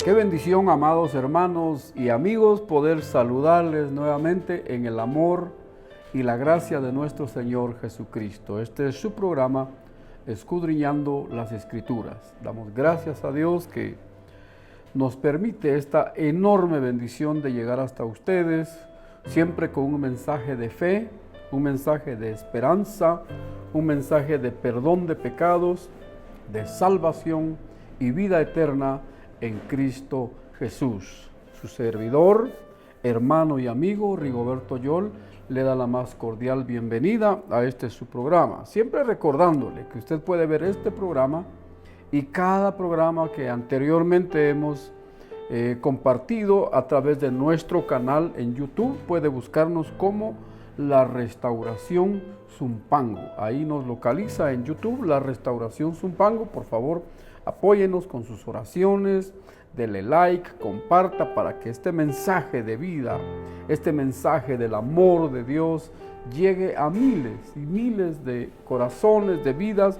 Qué bendición, amados hermanos y amigos, poder saludarles nuevamente en el amor y la gracia de nuestro Señor Jesucristo. Este es su programa, Escudriñando las Escrituras. Damos gracias a Dios que nos permite esta enorme bendición de llegar hasta ustedes, siempre con un mensaje de fe, un mensaje de esperanza, un mensaje de perdón de pecados, de salvación y vida eterna en Cristo Jesús. Su servidor, hermano y amigo Rigoberto Yol le da la más cordial bienvenida a este su programa, siempre recordándole que usted puede ver este programa y cada programa que anteriormente hemos compartido a través de nuestro canal en YouTube. Puede buscarnos como La Restauración Zumpango. Ahí nos localiza en YouTube, La Restauración Zumpango. Por favor, apóyenos con sus oraciones, dele like, comparta para que este mensaje de vida, este mensaje del amor de Dios llegue a miles y miles de corazones, de vidas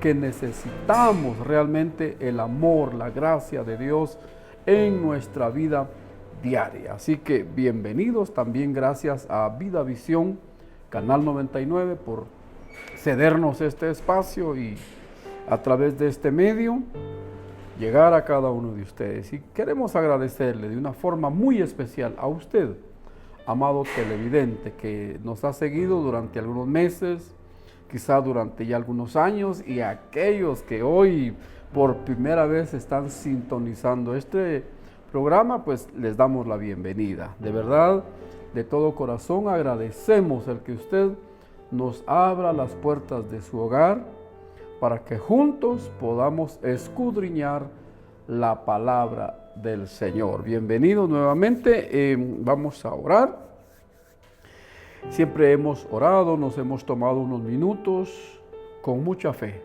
que necesitamos realmente el amor, la gracia de Dios en nuestra vida diaria. Así que bienvenidos, también gracias a Vida Visión, Canal 99, por cedernos este espacio y a través de este medio llegar a cada uno de ustedes. Y queremos agradecerle de una forma muy especial a usted, amado televidente, que nos ha seguido durante algunos meses, quizá durante ya algunos años, y a aquellos que hoy por primera vez están sintonizando este programa, pues les damos la bienvenida. De verdad, de todo corazón agradecemos el que usted nos abra las puertas de su hogar para que juntos podamos escudriñar la palabra del Señor. Bienvenidos nuevamente, vamos a orar. Siempre hemos orado, nos hemos tomado unos minutos con mucha fe,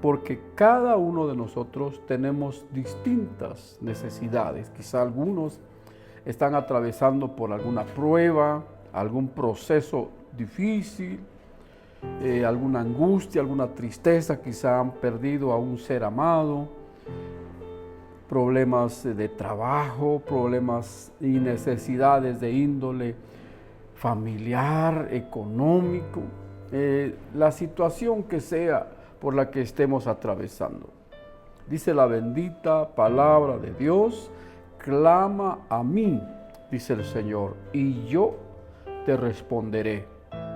porque cada uno de nosotros tenemos distintas necesidades. Quizá algunos están atravesando por alguna prueba, algún proceso difícil, alguna angustia, alguna tristeza, quizá han perdido a un ser amado, problemas de trabajo, problemas y necesidades de índole familiar, económico, la situación que sea por la que estemos atravesando. Dice la bendita palabra de Dios: clama a mí, dice el Señor, y yo te responderé.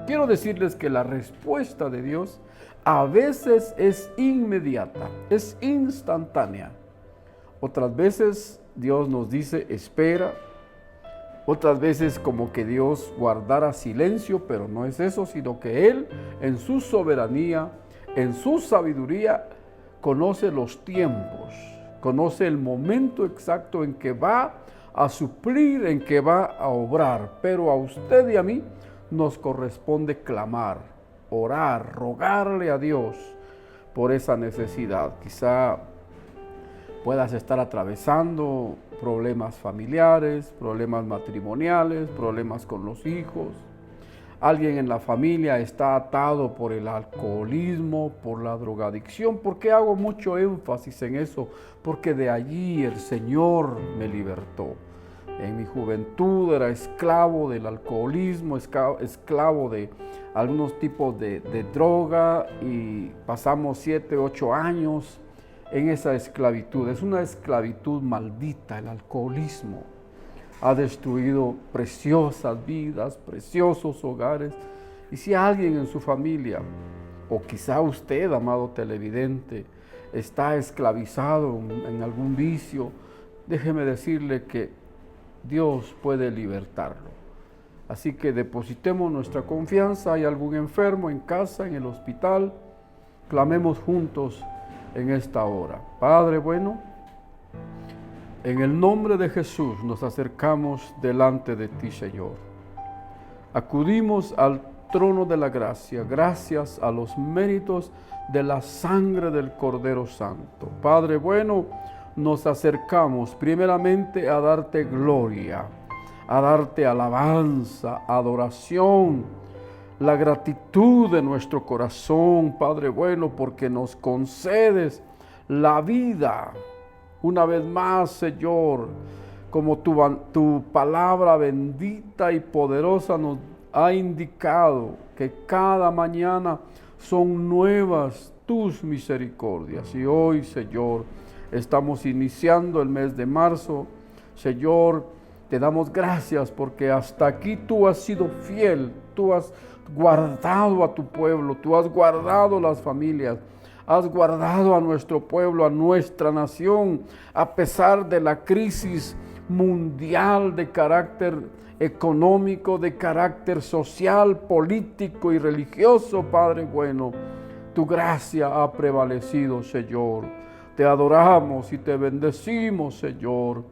Quiero decirles que la respuesta de Dios a veces es inmediata, es instantánea. Otras veces Dios nos dice espera, otras veces como que Dios guardara silencio, pero no es eso, sino que Él en su soberanía, en su sabiduría, conoce los tiempos, conoce el momento exacto en que va a suplir, en que va a obrar. Pero a usted y a mí nos corresponde clamar, orar, rogarle a Dios por esa necesidad. Quizá puedas estar atravesando problemas familiares, problemas matrimoniales, problemas con los hijos. Alguien en la familia está atado por el alcoholismo, por la drogadicción. ¿Por qué hago mucho énfasis en eso? Porque de allí el Señor me libertó. En mi juventud era esclavo del alcoholismo, esclavo de algunos tipos de droga, y pasamos 7, 8 años en esa esclavitud. Es una esclavitud maldita. El alcoholismo ha destruido preciosas vidas, preciosos hogares. Y si alguien en su familia, o quizá usted, amado televidente, está esclavizado en algún vicio, déjeme decirle que Dios puede libertarlo. Así que depositemos nuestra confianza. Hay algún enfermo en casa, en el hospital, clamemos juntos en esta hora. Padre bueno, en el nombre de Jesús nos acercamos delante de ti, Señor. Acudimos al trono de la gracia, gracias a los méritos de la sangre del Cordero Santo. Padre bueno, nos acercamos primeramente a darte gloria, a darte alabanza, adoración, la gratitud de nuestro corazón, Padre bueno, porque nos concedes la vida, una vez más, Señor, como tu palabra bendita y poderosa nos ha indicado que cada mañana son nuevas tus misericordias. Y hoy, Señor, estamos iniciando el mes de marzo. Señor, te damos gracias porque hasta aquí tú has sido fiel, tú has guardado a tu pueblo, tú has guardado las familias, has guardado a nuestro pueblo, a nuestra nación, a pesar de la crisis mundial de carácter económico, de carácter social, político y religioso. Padre bueno, tu gracia ha prevalecido, Señor. Te adoramos y te bendecimos, Señor,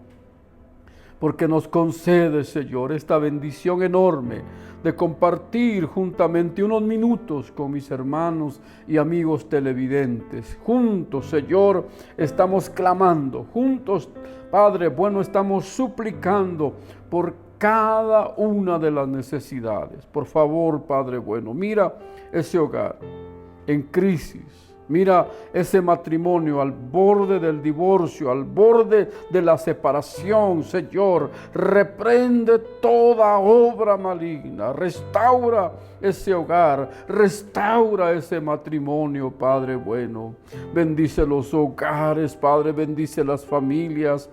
porque nos concedes, Señor, esta bendición enorme de compartir juntamente unos minutos con mis hermanos y amigos televidentes. Juntos, Señor, estamos clamando, juntos, Padre bueno, estamos suplicando por cada una de las necesidades. Por favor, Padre bueno, mira ese hogar en crisis. Mira ese matrimonio al borde del divorcio, al borde de la separación. Señor, reprende toda obra maligna, restaura ese hogar, restaura ese matrimonio, Padre bueno. Bendice los hogares, Padre, bendice las familias.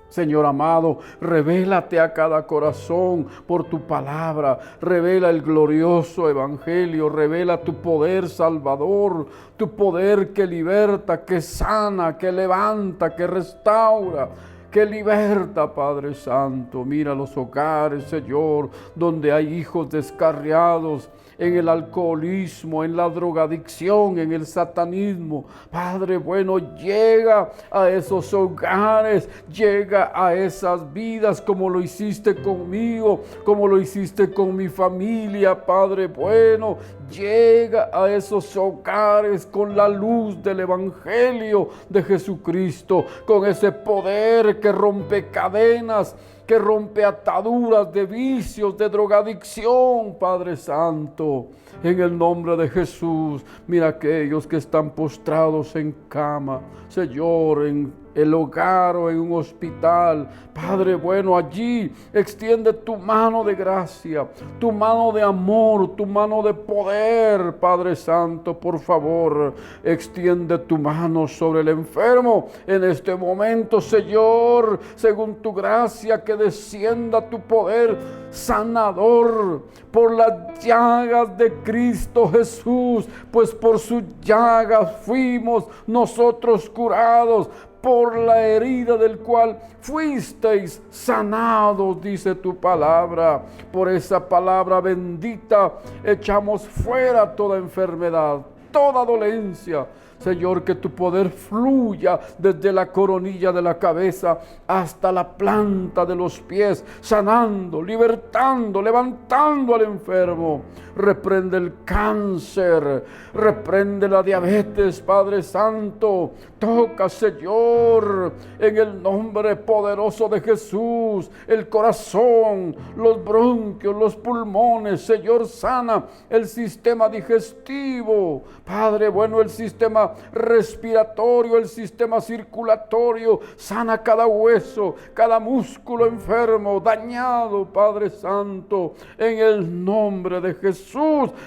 Señor amado, revélate a cada corazón por tu palabra, revela el glorioso evangelio, revela tu poder salvador, tu poder que liberta, que sana, que levanta, que restaura, que liberta, Padre Santo. Mira los hogares, Señor, donde hay hijos descarriados en el alcoholismo, en la drogadicción, en el satanismo. Padre bueno, llega a esos hogares, llega a esas vidas como lo hiciste conmigo, como lo hiciste con mi familia, Padre bueno. Llega a esos hogares con la luz del evangelio de Jesucristo, con ese poder que rompe cadenas, que rompe ataduras de vicios, de drogadicción, Padre Santo. En el nombre de Jesús, mira aquellos que están postrados en cama, Señor, en el hogar o en un hospital. Padre bueno, allí extiende tu mano de gracia, tu mano de amor, tu mano de poder, Padre Santo. Por favor, extiende tu mano sobre el enfermo en este momento, Señor, según tu gracia, que descienda tu poder sanador por las llagas de Cristo Jesús, pues por sus llagas fuimos nosotros curados, por la herida del cual fuisteis sanados, dice tu palabra. Por esa palabra bendita echamos fuera toda enfermedad, toda dolencia. Señor, que tu poder fluya desde la coronilla de la cabeza hasta la planta de los pies, sanando, libertando, levantando al enfermo. Reprende el cáncer, reprende la diabetes, Padre Santo. Toca, Señor, en el nombre poderoso de Jesús, el corazón, los bronquios, los pulmones. Señor, sana el sistema digestivo, Padre bueno, el sistema respiratorio, el sistema circulatorio. Sana cada hueso, cada músculo enfermo, dañado, Padre Santo. En el nombre de Jesús,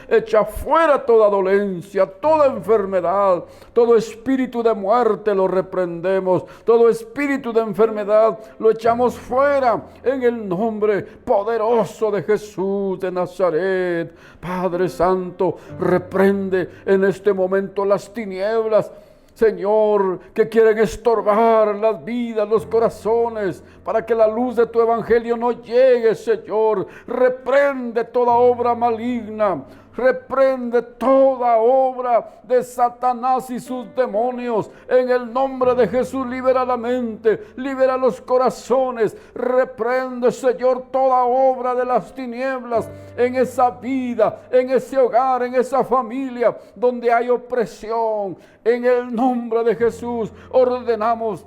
echa fuera toda dolencia, toda enfermedad, todo espíritu de muerte lo reprendemos, todo espíritu de enfermedad lo echamos fuera en el nombre poderoso de Jesús de Nazaret. Padre Santo, reprende en este momento las tinieblas, Señor, que quieren estorbar las vidas, los corazones, para que la luz de tu evangelio no llegue, Señor. Reprende toda obra maligna, reprende toda obra de Satanás y sus demonios. En el nombre de Jesús, libera la mente, libera los corazones. Reprende, Señor, toda obra de las tinieblas en esa vida, en ese hogar, en esa familia donde hay opresión. En el nombre de Jesús ordenamos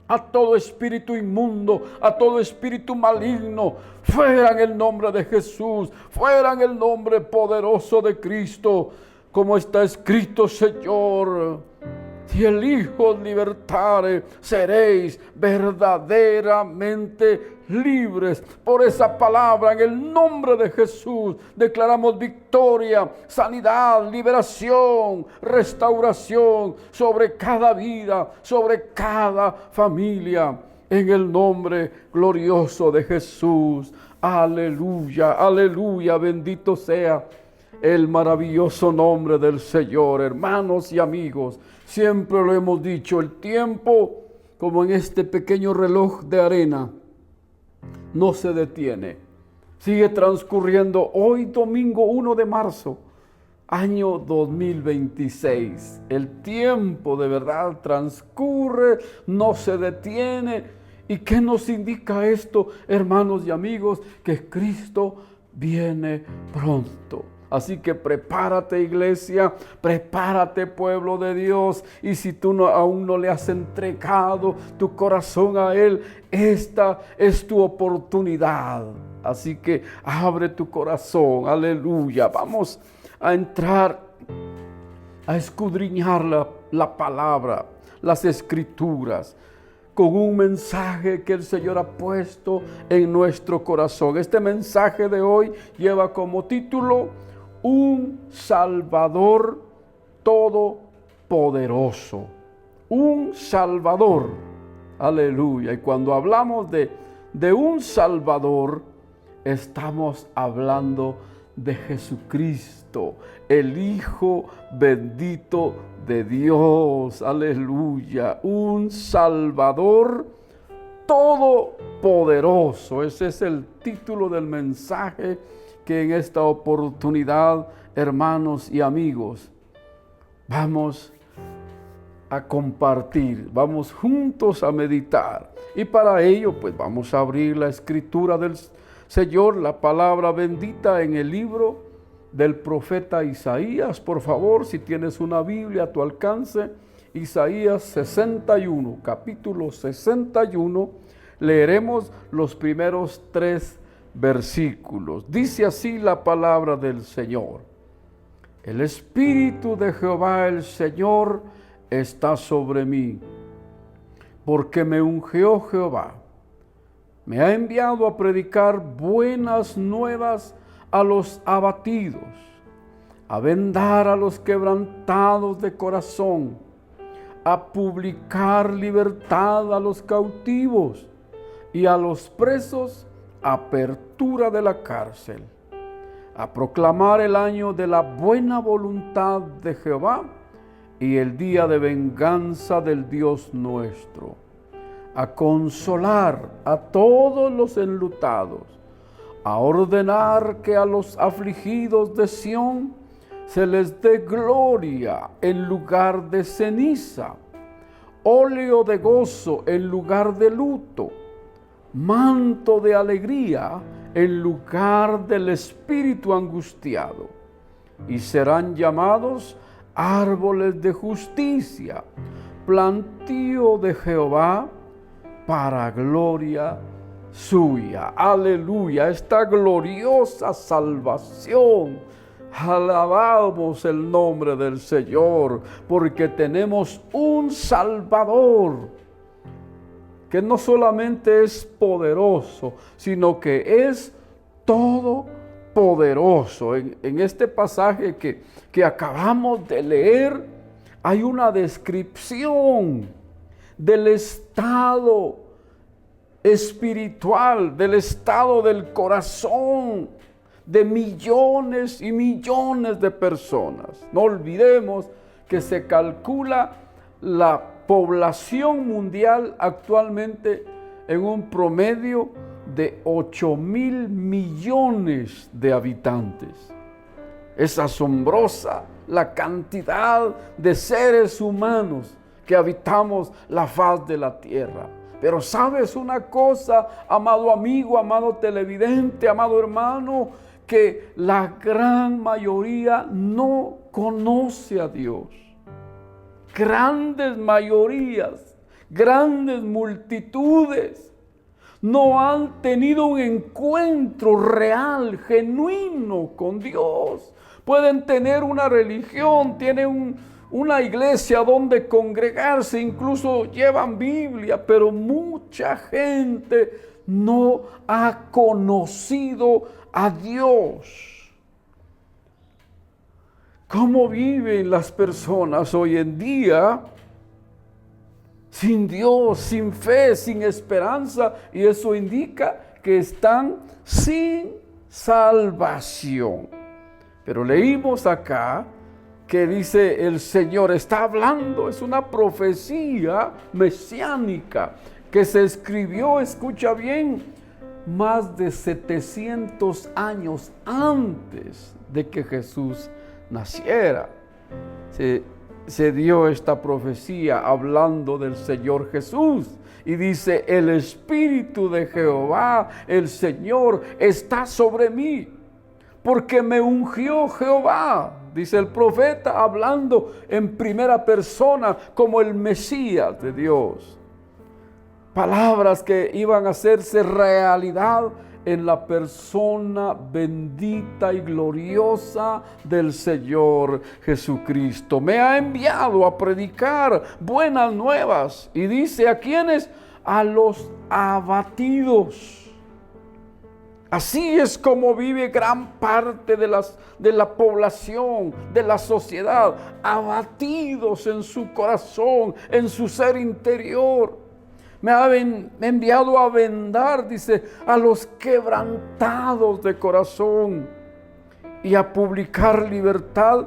a todo espíritu inmundo, a todo espíritu maligno, fuera en el nombre de Jesús, fuera en el nombre poderoso de Cristo, como está escrito, Señor. Si el Hijo os libertare, seréis verdaderamente libres. Por esa palabra, en el nombre de Jesús, declaramos victoria, sanidad, liberación, restauración sobre cada vida, sobre cada familia. En el nombre glorioso de Jesús. Aleluya, aleluya, bendito sea el maravilloso nombre del Señor. Hermanos y amigos, siempre lo hemos dicho, el tiempo, como en este pequeño reloj de arena, no se detiene. Sigue transcurriendo hoy domingo 1 de marzo, año 2026. El tiempo de verdad transcurre, no se detiene. ¿Y qué nos indica esto, hermanos y amigos? Que Cristo viene pronto. Así que prepárate, iglesia, prepárate, pueblo de Dios. Y si tú aún no le has entregado tu corazón a Él, esta es tu oportunidad. Así que abre tu corazón, aleluya. Vamos a entrar a escudriñar la palabra, las escrituras, con un mensaje que el Señor ha puesto en nuestro corazón. Este mensaje de hoy lleva como título: Un Salvador Todopoderoso. Un Salvador. Aleluya. Y cuando hablamos de un Salvador, estamos hablando de Jesucristo, el Hijo bendito de Dios. Aleluya. Un Salvador todopoderoso. Ese es el título del mensaje que en esta oportunidad, hermanos y amigos, vamos a compartir, vamos juntos a meditar. Y para ello, pues vamos a abrir la escritura del Señor, la palabra bendita, en el libro del profeta Isaías. Por favor, si tienes una Biblia a tu alcance, Isaías 61, capítulo 61, leeremos los primeros 3 versículos. Dice así la palabra del Señor: El Espíritu de Jehová el Señor está sobre mí, porque me ungió Jehová. Me ha enviado a predicar buenas nuevas a los abatidos, a vendar a los quebrantados de corazón, a publicar libertad a los cautivos y a los presos apertura de la cárcel, a proclamar el año de la buena voluntad de Jehová y el día de venganza del Dios nuestro, a consolar a todos los enlutados, a ordenar que a los afligidos de Sión se les dé gloria en lugar de ceniza, óleo de gozo en lugar de luto, manto de alegría en lugar del espíritu angustiado, y serán llamados árboles de justicia, plantío de Jehová para gloria suya. Aleluya, esta gloriosa salvación. Alabamos el nombre del Señor, porque tenemos un Salvador que no solamente es poderoso, sino que es todopoderoso. En este pasaje que acabamos de leer, hay una descripción del estado espiritual, del estado del corazón de millones y millones de personas. No olvidemos que se calcula la población mundial actualmente en un promedio de 8,000 millones de habitantes. Es asombrosa la cantidad de seres humanos que habitamos la faz de la tierra. Pero ¿sabes una cosa, amado amigo, amado televidente, amado hermano? Que la gran mayoría no conoce a Dios. Grandes mayorías, grandes multitudes no han tenido un encuentro real, genuino con Dios. Pueden tener una religión, tienen una iglesia donde congregarse, incluso llevan Biblia, pero mucha gente no ha conocido a Dios. ¿Cómo viven las personas hoy en día? Sin Dios, sin fe, sin esperanza, y eso indica que están sin salvación. Pero leímos acá que dice el Señor, está hablando, es una profecía mesiánica que se escribió, escucha bien, más de 700 años antes de que Jesús naciera. Se dio esta profecía hablando del Señor Jesús. Y dice, el Espíritu de Jehová, el Señor, está sobre mí, porque me ungió Jehová. Dice el profeta hablando en primera persona como el Mesías de Dios. Palabras que iban a hacerse realidad en la persona bendita y gloriosa del Señor Jesucristo. Me ha enviado a predicar buenas nuevas. Y dice, ¿a quiénes? A los abatidos. Así es como vive gran parte de la población, de la sociedad, abatidos en su corazón, en su ser interior. Me ha enviado a vendar, dice, a los quebrantados de corazón y a publicar libertad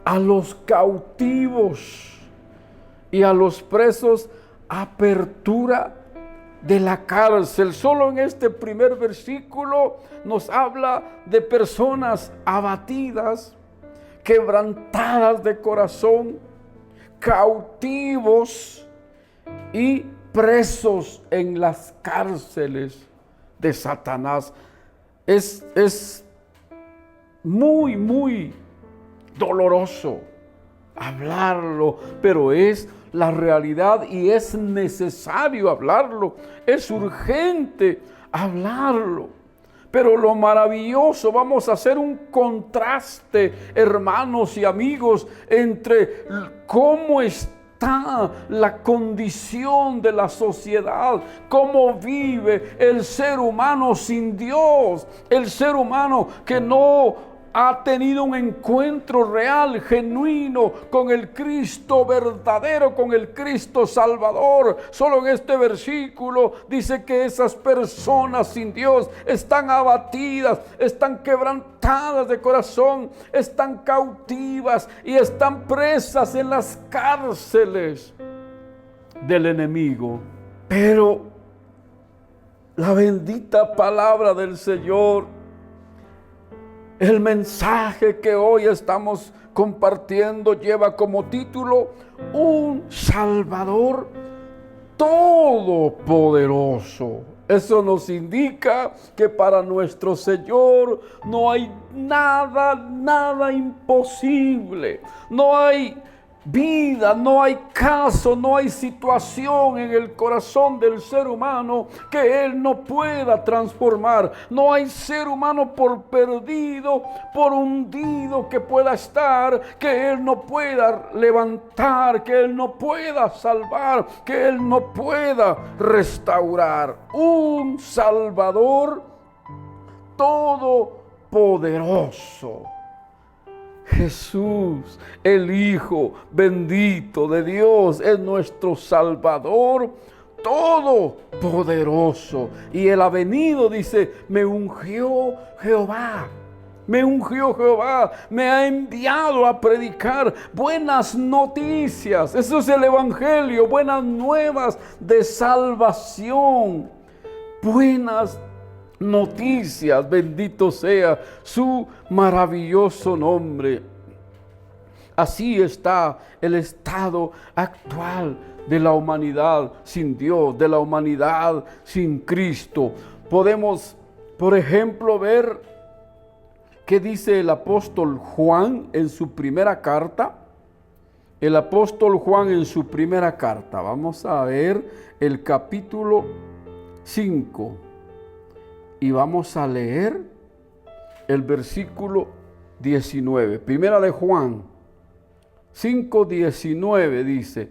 a los cautivos y a los presos, apertura de la cárcel. Solo en este primer versículo nos habla de personas abatidas, quebrantadas de corazón, cautivos y presos en las cárceles de Satanás. Es muy, muy doloroso hablarlo, pero es la realidad y es necesario hablarlo. Es urgente hablarlo. Pero lo maravilloso, vamos a hacer un contraste, hermanos y amigos, entre cómo está la condición de la sociedad, cómo vive el ser humano sin Dios, el ser humano que no ha tenido un encuentro real, genuino con el Cristo verdadero, con el Cristo Salvador. Solo en este versículo dice que esas personas sin Dios están abatidas, están quebrantadas de corazón, están cautivas y están presas en las cárceles del enemigo. Pero la bendita palabra del Señor, el mensaje que hoy estamos compartiendo lleva como título un Salvador todopoderoso. Eso nos indica que para nuestro Señor no hay nada imposible. No hay vida, no hay caso, no hay situación en el corazón del ser humano que Él no pueda transformar. No hay ser humano por perdido, por hundido que pueda estar, que Él no pueda levantar, que Él no pueda salvar, que Él no pueda restaurar. Un Salvador todopoderoso. Jesús, el Hijo bendito de Dios, es nuestro Salvador todopoderoso. Y Él ha venido, dice, me ungió Jehová. Me ungió Jehová, me ha enviado a predicar buenas noticias. Eso es el Evangelio, buenas nuevas de salvación. Buenas noticias, bendito sea su maravilloso nombre. Así está el estado actual de la humanidad sin Dios, de la humanidad sin Cristo. Podemos, por ejemplo, ver qué dice el apóstol Juan en su primera carta. El apóstol Juan en su primera carta. Vamos a ver el capítulo 5. Y vamos a leer el versículo 19. Primera de Juan 5:19 dice,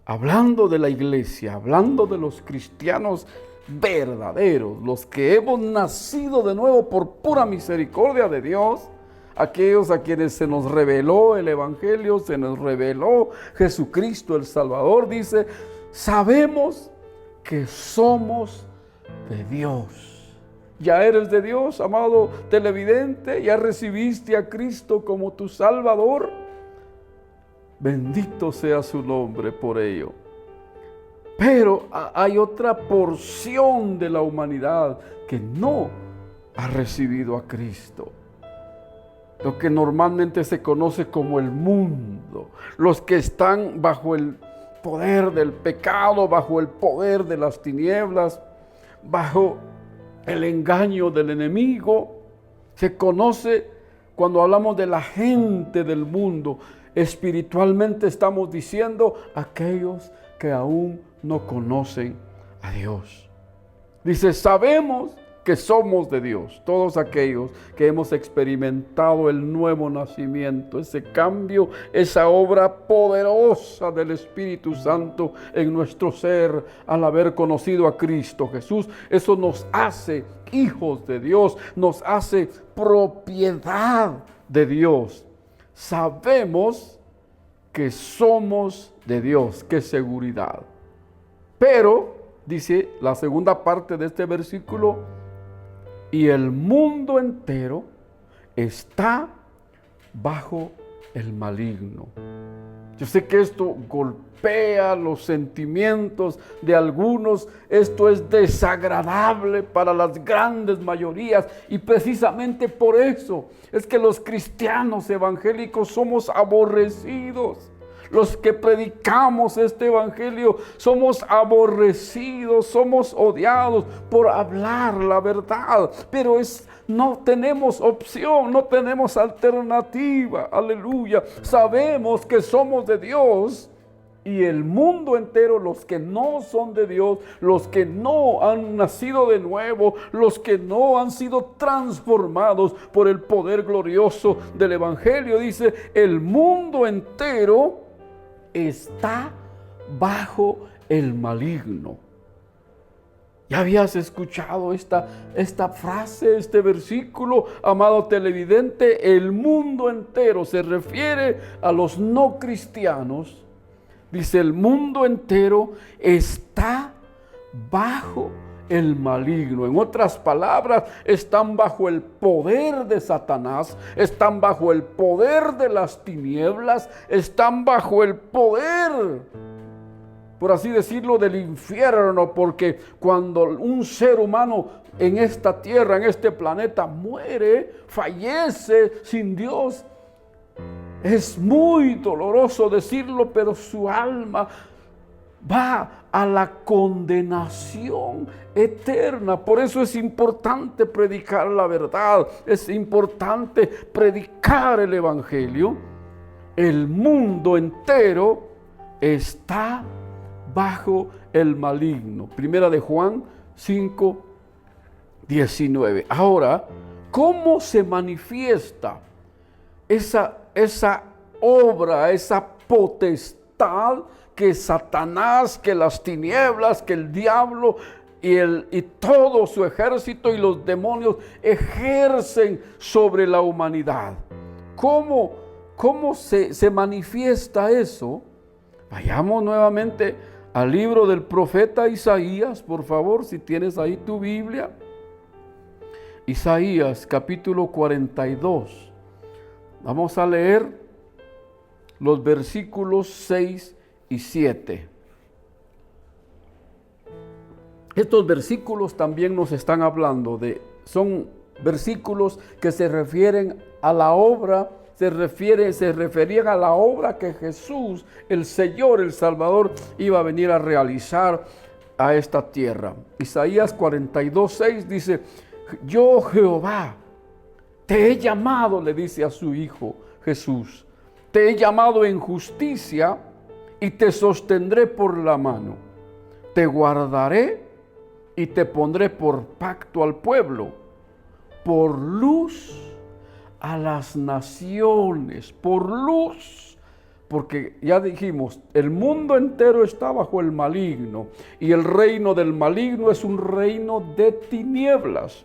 hablando de la iglesia, hablando de los cristianos verdaderos, los que hemos nacido de nuevo por pura misericordia de Dios, aquellos a quienes se nos reveló el Evangelio, se nos reveló Jesucristo el Salvador, dice, sabemos que somos de Dios. Ya eres de Dios, amado televidente, ya recibiste a Cristo como tu Salvador. Bendito sea su nombre por ello. Pero hay otra porción de la humanidad que no ha recibido a Cristo. Lo que normalmente se conoce como el mundo. Los que están bajo el poder del pecado, bajo el poder de las tinieblas, bajo el engaño del enemigo. Se conoce, cuando hablamos de la gente del mundo, espiritualmente estamos diciendo aquellos que aún no conocen a Dios. Dice, sabemos que somos de Dios, todos aquellos que hemos experimentado el nuevo nacimiento, ese cambio, esa obra poderosa del Espíritu Santo en nuestro ser al haber conocido a Cristo Jesús. Eso nos hace hijos de Dios, nos hace propiedad de Dios. Sabemos que somos de Dios, qué seguridad. Pero, dice la segunda parte de este versículo, y el mundo entero está bajo el maligno. Yo sé que esto golpea los sentimientos de algunos, esto es desagradable para las grandes mayorías y precisamente por eso es que los cristianos evangélicos somos aborrecidos. Los que predicamos este evangelio somos aborrecidos, somos odiados por hablar la verdad, pero no tenemos opción, no tenemos alternativa, aleluya. Sabemos que somos de Dios y el mundo entero, los que no son de Dios, los que no han nacido de nuevo, los que no han sido transformados por el poder glorioso del evangelio, dice, el mundo entero está bajo el maligno. ¿Ya habías escuchado esta frase, este versículo, amado televidente? El mundo entero se refiere a los no cristianos. Dice, el mundo entero está bajo el maligno. En otras palabras, están bajo el poder de Satanás, están bajo el poder de las tinieblas, están bajo el poder, por así decirlo, del infierno, porque cuando un ser humano en esta tierra, en este planeta, muere, fallece sin Dios, es muy doloroso decirlo, pero su alma va a la condenación eterna. Por eso es importante predicar la verdad, es importante predicar el evangelio. El mundo entero está bajo el maligno. Primera de Juan 5:19. Ahora, ¿cómo se manifiesta esa obra, esa potestad que Satanás, que las tinieblas, que el diablo y todo su ejército y los demonios ejercen sobre la humanidad? ¿Cómo se manifiesta eso? Vayamos nuevamente al libro del profeta Isaías, por favor, si tienes ahí tu Biblia. Isaías capítulo 42. Vamos a leer los versículos 6 y 7. Estos versículos también nos están hablando son versículos que se refieren a la obra, se referían a la obra que Jesús, el Señor, el Salvador, iba a venir a realizar a esta tierra. Isaías 42:6 dice, yo Jehová, te he llamado, le dice a su Hijo Jesús, te he llamado en justicia y te sostendré por la mano. Te guardaré y te pondré por pacto al pueblo, por luz a las naciones, por luz porque ya dijimos, el mundo entero está bajo el maligno, y el reino del maligno es un reino de tinieblas.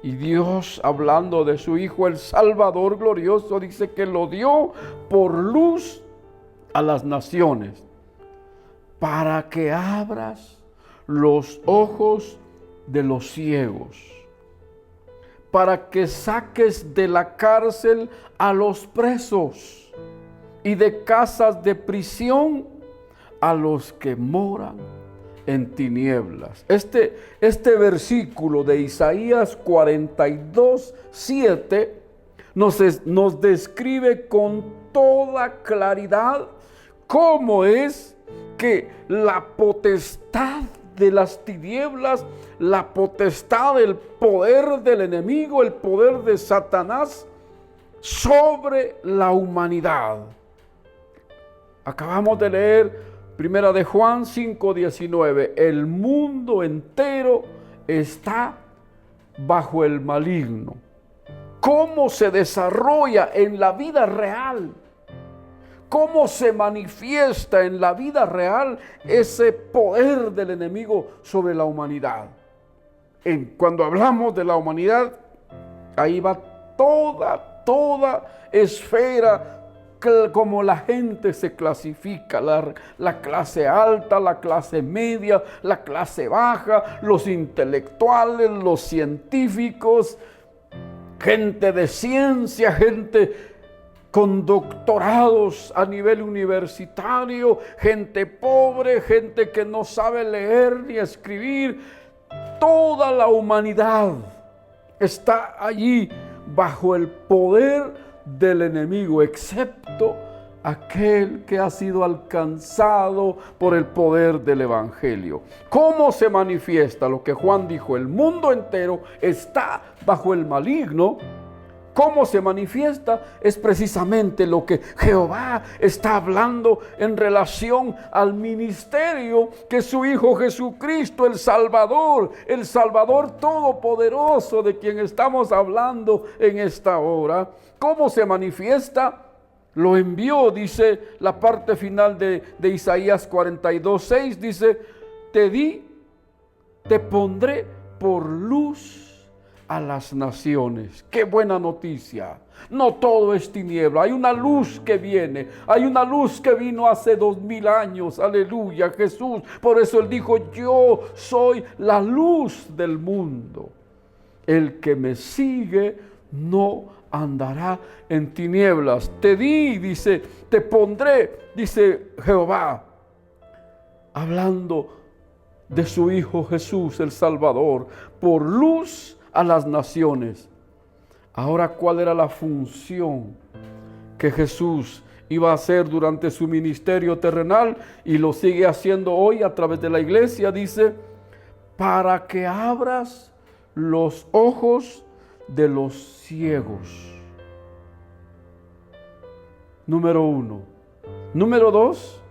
Y Dios, hablando de su Hijo el Salvador glorioso, dice que lo dio por luz a las naciones, para que abras los ojos de los ciegos, para que saques de la cárcel a los presos y de casas de prisión a los que moran en tinieblas. Este versículo de Isaías 42:7 nos describe con toda claridad cómo es que la potestad de las tinieblas, la potestad del poder del enemigo, el poder de Satanás sobre la humanidad. Acabamos de leer Primera de Juan 5:19. El mundo entero está bajo el maligno. ¿Cómo se desarrolla en la vida real? ¿Cómo se manifiesta en la vida real ese poder del enemigo sobre la humanidad? Cuando hablamos de la humanidad, ahí va toda esfera, como la gente se clasifica, la clase alta, la clase media, la clase baja, los intelectuales, los científicos, gente de ciencia, gente con doctorados a nivel universitario, gente pobre, gente que no sabe leer ni escribir. Toda la humanidad está allí bajo el poder del enemigo, excepto aquel que ha sido alcanzado por el poder del evangelio. ¿Cómo se manifiesta lo que Juan dijo? El mundo entero está bajo el maligno. ¿Cómo se manifiesta? Es precisamente lo que Jehová está hablando en relación al ministerio que su Hijo Jesucristo, el Salvador todopoderoso, de quien estamos hablando en esta hora. ¿Cómo se manifiesta? Lo envió, dice la parte final de Isaías 42:6, dice: te pondré por luz a las naciones. ¡Qué buena noticia! No todo es tiniebla, hay una luz que viene, hay una luz que vino hace 2000 años, aleluya, Jesús. Por eso Él dijo: yo soy la luz del mundo. El que me sigue no andará en tinieblas. Te pondré, dice Jehová, hablando de su Hijo Jesús, el Salvador, por luz a las naciones. Ahora, ¿cuál era la función que Jesús iba a hacer durante su ministerio terrenal? Y lo sigue haciendo hoy a través de la iglesia. Dice: para que abras los ojos de los ciegos. Número 1. Número 2,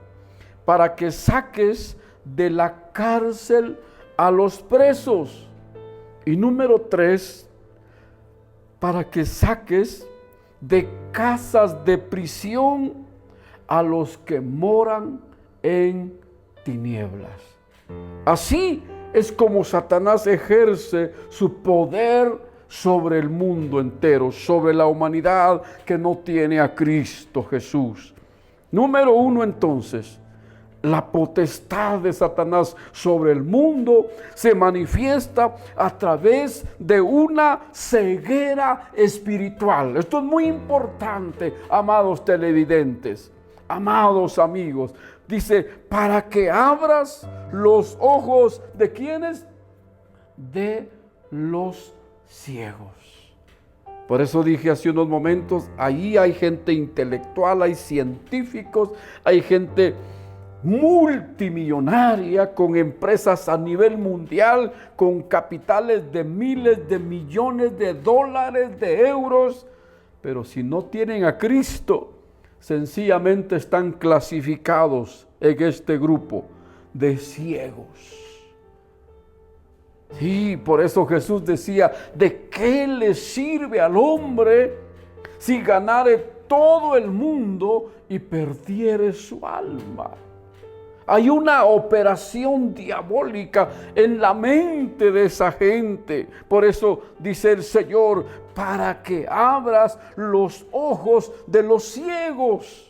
para que saques de la cárcel a los presos. Y número 3, para que saques de casas de prisión a los que moran en tinieblas. Así es como Satanás ejerce su poder sobre el mundo entero, sobre la humanidad que no tiene a Cristo Jesús. Número 1, entonces, la potestad de Satanás sobre el mundo se manifiesta a través de una ceguera espiritual. Esto es muy importante, amados televidentes, amados amigos. Dice: para que abras los ojos de ¿quiénes? De los ciegos. Por eso dije hace unos momentos, ahí hay gente intelectual, hay científicos, hay gente multimillonaria, con empresas a nivel mundial, con capitales de miles de millones de dólares, de euros, pero si no tienen a Cristo, sencillamente están clasificados en este grupo de ciegos. Sí, por eso Jesús decía: ¿de qué le sirve al hombre si ganare todo el mundo y perdiere su alma. Hay una operación diabólica en la mente de esa gente. Por eso dice el Señor, para que abras los ojos de los ciegos.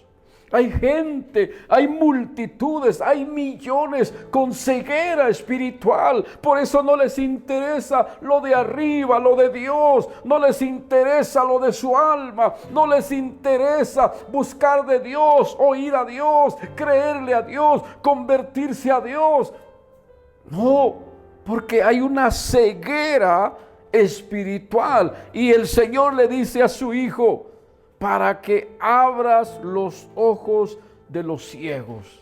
Hay gente, hay multitudes, hay millones con ceguera espiritual. Por eso no les interesa lo de arriba, lo de Dios. No les interesa lo de su alma. No les interesa buscar de Dios, oír a Dios, creerle a Dios, convertirse a Dios. No, porque hay una ceguera espiritual. Y el Señor le dice a su Hijo, para que abras los ojos de los ciegos.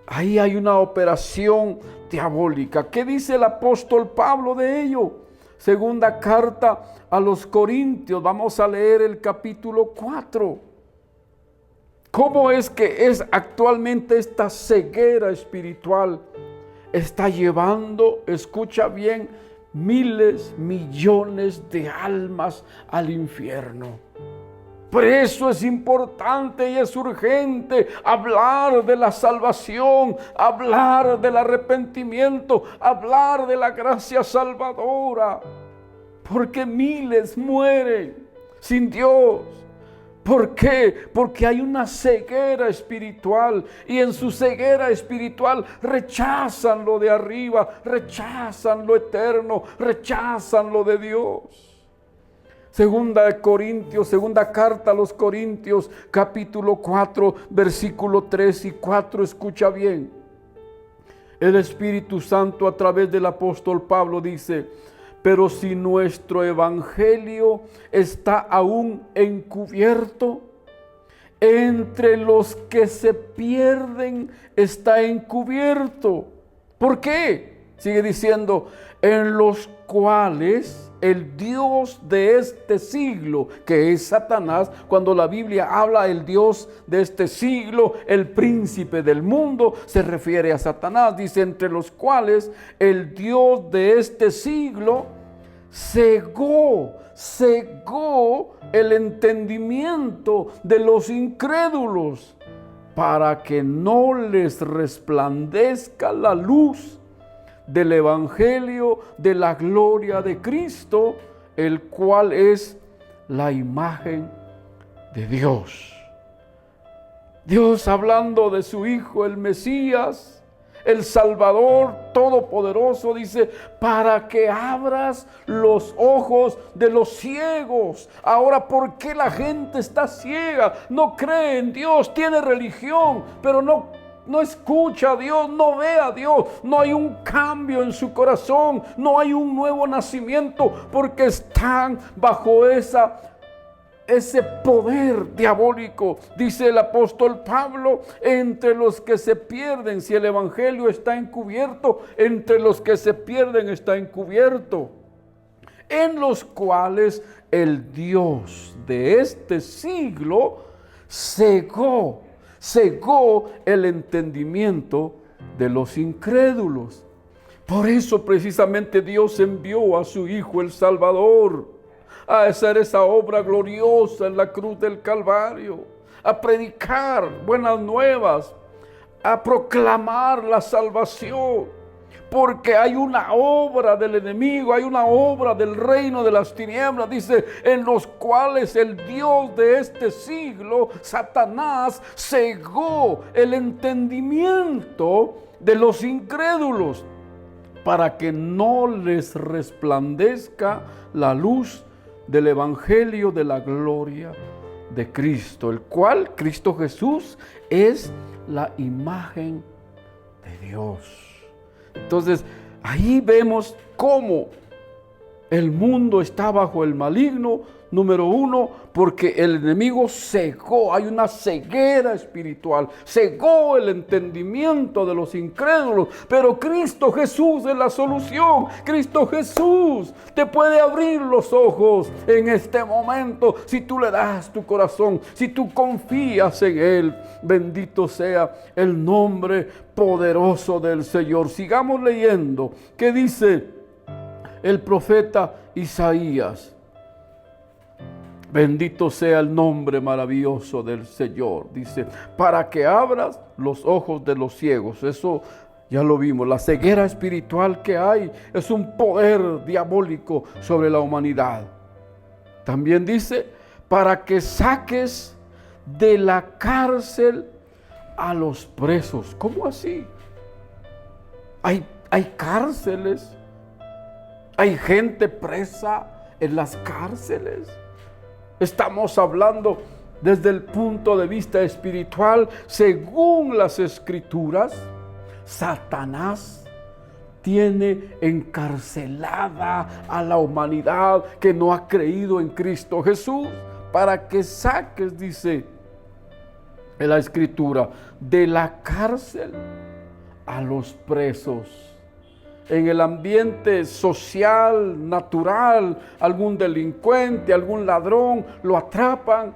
Ahí hay una operación diabólica. ¿Qué dice el apóstol Pablo de ello? Segunda carta a los Corintios. Vamos a leer el capítulo 4. ¿Cómo es que es actualmente esta ceguera espiritual? Está llevando, escucha bien, miles, millones de almas al infierno. Por eso es importante y es urgente hablar de la salvación, hablar del arrepentimiento, hablar de la gracia salvadora. Porque miles mueren sin Dios. ¿Por qué? Porque hay una ceguera espiritual y en su ceguera espiritual rechazan lo de arriba, rechazan lo eterno, rechazan lo de Dios. Segunda carta a los Corintios, capítulo 4, versículo 3 y 4, escucha bien. El Espíritu Santo a través del apóstol Pablo dice, pero si nuestro evangelio está aún encubierto, entre los que se pierden está encubierto. ¿Por qué? Sigue diciendo, en los cuales el Dios de este siglo, que es Satanás, cuando la Biblia habla del Dios de este siglo, el príncipe del mundo, se refiere a Satanás. Dice, entre los cuales el Dios de este siglo cegó el entendimiento de los incrédulos, para que no les resplandezca la luz del evangelio de la gloria de Cristo, el cual es la imagen de Dios. Dios hablando de su Hijo, el Mesías, el Salvador Todopoderoso, dice, para que abras los ojos de los ciegos. Ahora, ¿por qué la gente está ciega? No cree en Dios, tiene religión, pero no escucha a Dios, no ve a Dios, no hay un cambio en su corazón, no hay un nuevo nacimiento, porque están bajo ese poder diabólico. Dice el apóstol Pablo, entre los que se pierden, si el evangelio está encubierto, entre los que se pierden está encubierto, en los cuales el Dios de este siglo cegó el entendimiento de los incrédulos. Por eso precisamente Dios envió a su Hijo el Salvador a hacer esa obra gloriosa en la cruz del Calvario, a predicar buenas nuevas, a proclamar la salvación. Porque hay una obra del enemigo, hay una obra del reino de las tinieblas, dice, en los cuales el Dios de este siglo, Satanás, cegó el entendimiento de los incrédulos, para que no les resplandezca la luz del evangelio de la gloria de Cristo, el cual, Cristo Jesús, es la imagen de Dios. Entonces, ahí vemos cómo el mundo está bajo el maligno, número uno, porque el enemigo cegó, hay una ceguera espiritual, cegó el entendimiento de los incrédulos, pero Cristo Jesús es la solución. Cristo Jesús te puede abrir los ojos en este momento, si tú le das tu corazón, si tú confías en Él. Bendito sea el nombre poderoso del Señor. Sigamos leyendo. ¿Qué dice el profeta Isaías? Bendito sea el nombre maravilloso del Señor. Dice, para que abras los ojos de los ciegos. Eso ya lo vimos. La ceguera espiritual que hay es un poder diabólico sobre la humanidad. También dice, para que saques de la cárcel a los presos. ¿Cómo así? Hay cárceles. Hay gente presa en las cárceles. Estamos hablando desde el punto de vista espiritual. Según las Escrituras, Satanás tiene encarcelada a la humanidad que no ha creído en Cristo Jesús, para que saques, dice en la Escritura, de la cárcel a los presos. En el ambiente social, natural, algún delincuente, algún ladrón, lo atrapan.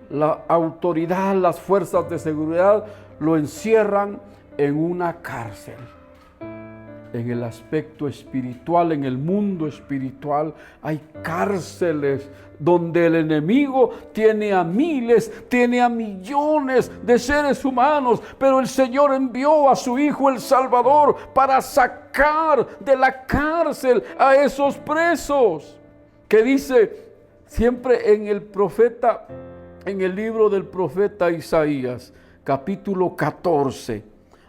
La autoridad, las fuerzas de seguridad lo encierran en una cárcel. En el aspecto espiritual, en el mundo espiritual, hay cárceles donde el enemigo tiene a miles, tiene a millones de seres humanos, pero el Señor envió a su Hijo el Salvador para sacar de la cárcel a esos presos. Que dice siempre en el profeta, en el libro del profeta Isaías, capítulo 14,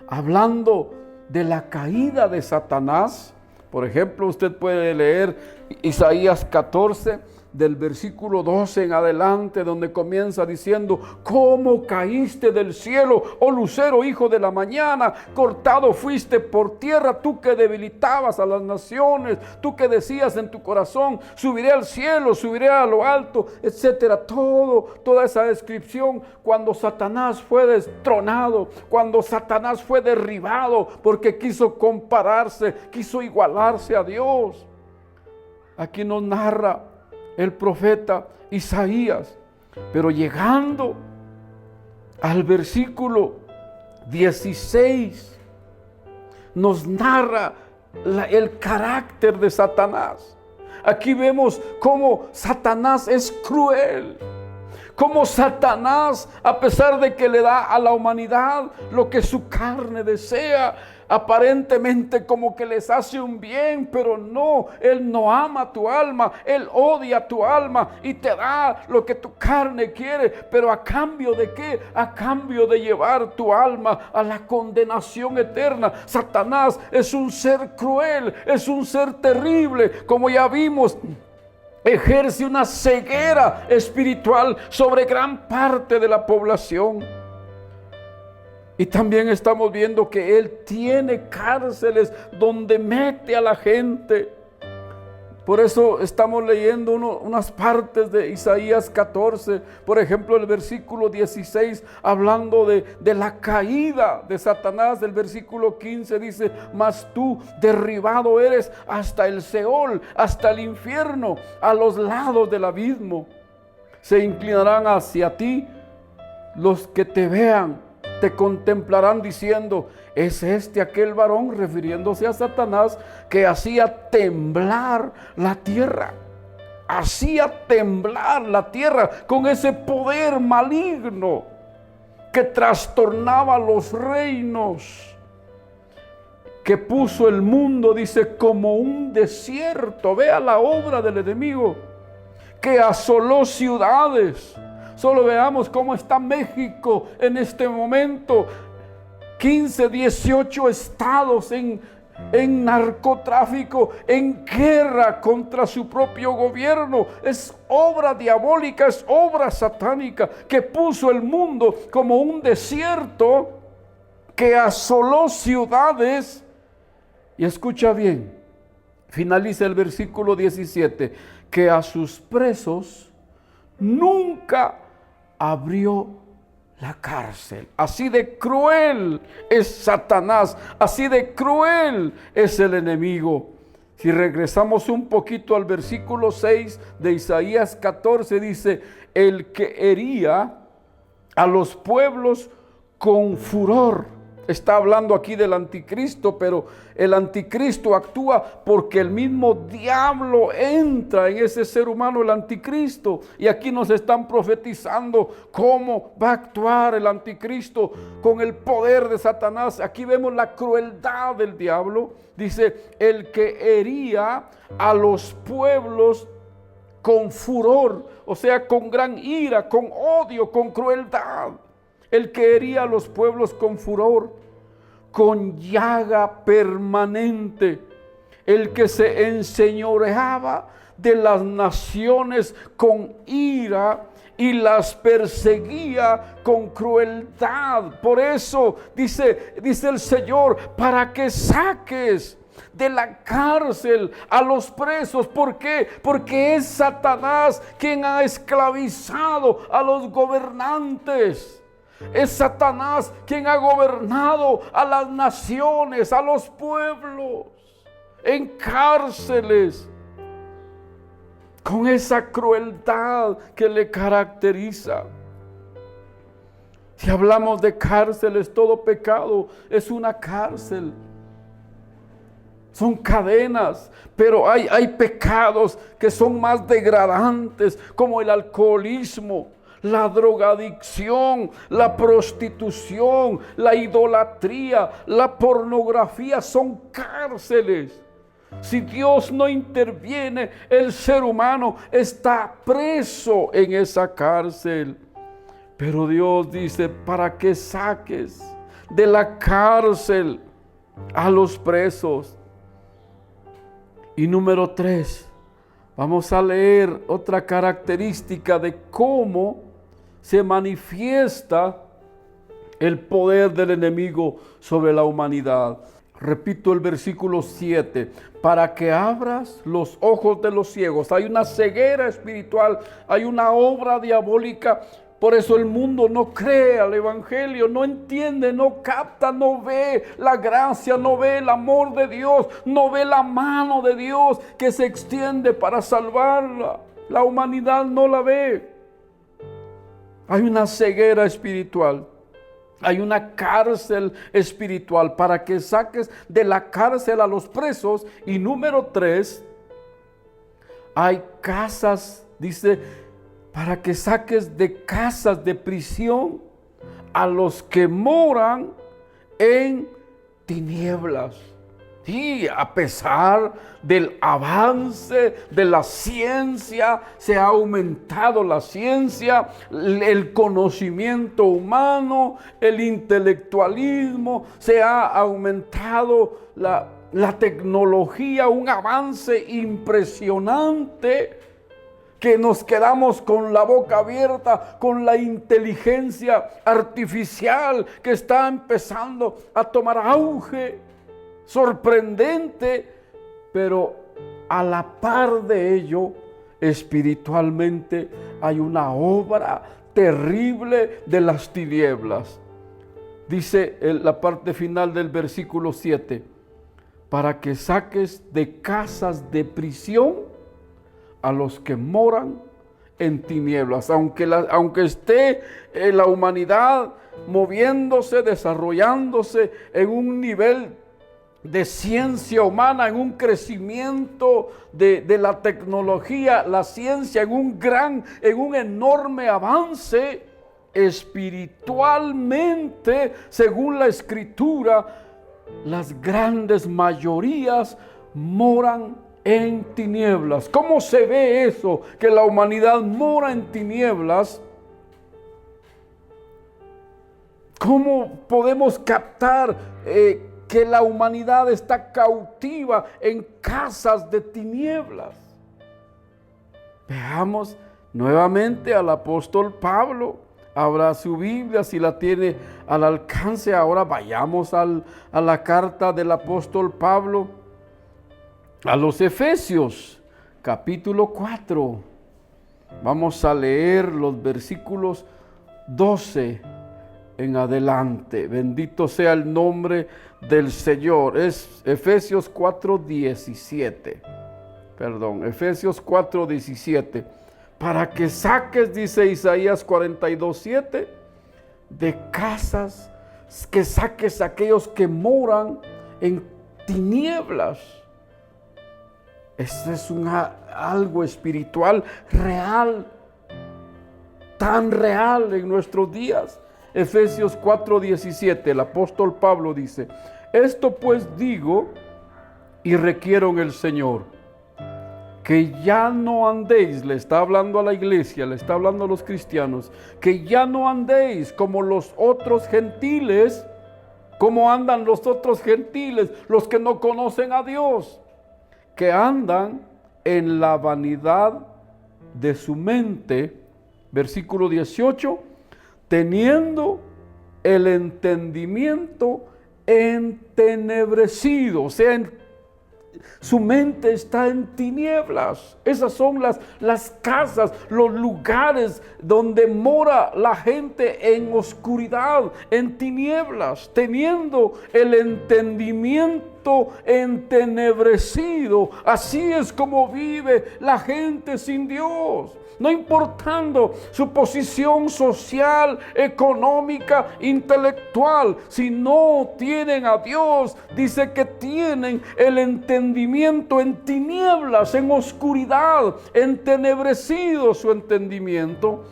hablando de la caída de Satanás. Por ejemplo, usted puede leer Isaías 14, del versículo 12 en adelante, donde comienza diciendo: ¿cómo caíste del cielo, oh lucero, hijo de la mañana? Cortado fuiste por tierra, tú que debilitabas a las naciones, tú que decías en tu corazón: subiré al cielo, subiré a lo alto, etcétera. Toda esa descripción cuando Satanás fue destronado, cuando Satanás fue derribado porque quiso compararse, quiso igualarse a Dios. Aquí nos narra el profeta Isaías, pero llegando al versículo 16 nos narra el carácter de Satanás. Aquí vemos cómo Satanás es cruel, cómo Satanás, a pesar de que le da a la humanidad lo que su carne desea, aparentemente como que les hace un bien, pero no, Él no ama tu alma, Él odia tu alma y te da lo que tu carne quiere, pero ¿a cambio de qué? A cambio de llevar tu alma a la condenación eterna. Satanás es un ser cruel, es un ser terrible, como ya vimos. Ejerce una ceguera espiritual sobre gran parte de la población. Y también estamos viendo que Él tiene cárceles donde mete a la gente. Por eso estamos leyendo unas partes de Isaías 14, por ejemplo el versículo 16, hablando de la caída de Satanás. El versículo 15 dice: mas tú derribado eres hasta el Seol, hasta el infierno, a los lados del abismo. Se inclinarán hacia ti los que te vean, te contemplarán diciendo: ¿es este aquel varón?, refiriéndose a Satanás, que hacía temblar la tierra. Hacía temblar la tierra con ese poder maligno que trastornaba los reinos, que puso el mundo, dice, como un desierto. Vea la obra del enemigo, que asoló ciudades. Solo veamos cómo está México en este momento. 15, 18 estados en narcotráfico, en guerra contra su propio gobierno. Es obra diabólica, es obra satánica, que puso el mundo como un desierto, que asoló ciudades. Y escucha bien, finaliza el versículo 17, que a sus presos nunca abrió la cárcel. Así de cruel es Satanás, así de cruel es el enemigo. Si regresamos un poquito al versículo 6 de Isaías 14, dice: el que hería a los pueblos con furor, está hablando aquí del anticristo, pero el anticristo actúa porque el mismo diablo entra en ese ser humano, el anticristo. Y aquí nos están profetizando cómo va a actuar el anticristo con el poder de Satanás. Aquí vemos la crueldad del diablo. Dice, el que hería a los pueblos con furor, o sea, con gran ira, con odio, con crueldad. El que hería a los pueblos con furor, con llaga permanente. El que se enseñoreaba de las naciones con ira y las perseguía con crueldad. Por eso dice el Señor, para que saques de la cárcel a los presos. ¿Por qué? Porque es Satanás quien ha esclavizado a los gobernantes. Es Satanás quien ha gobernado a las naciones, a los pueblos, en cárceles, con esa crueldad que le caracteriza. Si hablamos de cárceles, todo pecado es una cárcel. Son cadenas, pero hay pecados que son más degradantes, como el alcoholismo, la drogadicción, la prostitución, la idolatría, la pornografía. Son cárceles. Si Dios no interviene, el ser humano está preso en esa cárcel. Pero Dios dice, para que saques de la cárcel a los presos. Y número 3, vamos a leer otra característica de cómo se manifiesta el poder del enemigo sobre la humanidad. Repito el versículo 7, para que abras los ojos de los ciegos. Hay una ceguera espiritual, hay una obra diabólica. Por eso el mundo no cree al evangelio, no entiende, no capta, no ve la gracia, no ve el amor de Dios, no ve la mano de Dios que se extiende para salvarla. La humanidad no la ve. Hay una ceguera espiritual. Hay una cárcel espiritual para que saques de la cárcel a los presos. Y número 3, hay casas, dice, para que saques de casas de prisión a los que moran en tinieblas. Y a pesar del avance de la ciencia, se ha aumentado la ciencia, el conocimiento humano, el intelectualismo, se ha aumentado la tecnología, un avance impresionante, que nos quedamos con la boca abierta con la inteligencia artificial que está empezando a tomar auge. Sorprendente, pero a la par de ello, espiritualmente hay una obra terrible de las tinieblas. Dice la parte final del versículo 7, para que saques de casas de prisión a los que moran en tinieblas. Aunque esté la humanidad moviéndose, desarrollándose en un nivel de ciencia humana, en un crecimiento de la tecnología, la ciencia en un enorme avance, espiritualmente, según la Escritura, las grandes mayorías moran en tinieblas. ¿Cómo se ve eso? Que la humanidad mora en tinieblas. ¿Cómo podemos captar que la humanidad está cautiva en casas de tinieblas? Veamos nuevamente al apóstol Pablo. Abra su Biblia si la tiene al alcance. Ahora vayamos a la carta del apóstol Pablo a los Efesios, capítulo 4. Vamos a leer los versículos 12 en adelante. Bendito sea el nombre del Señor. Es Efesios 4:17. Efesios 4:17. Para que saques, dice Isaías 42:7, de casas que saques a aquellos que moran en tinieblas. Este es algo espiritual real, tan real en nuestros días. Efesios 4:17, el apóstol Pablo dice: esto pues digo y requiero en el Señor, que ya no andéis, le está hablando a la iglesia, le está hablando a los cristianos, que ya no andéis como los otros gentiles. ¿Cómo andan los otros gentiles? Los que no conocen a Dios, que andan en la vanidad de su mente. Versículo 18, teniendo el entendimiento entenebrecido, o sea, su mente está en tinieblas. Esas son las casas, los lugares donde mora la gente en oscuridad, en tinieblas, teniendo el entendimiento entenebrecido. Así es como vive la gente sin Dios. No importando su posición social, económica, intelectual, si no tienen a Dios, dice que tienen el entendimiento en tinieblas, en oscuridad, entenebrecido su entendimiento,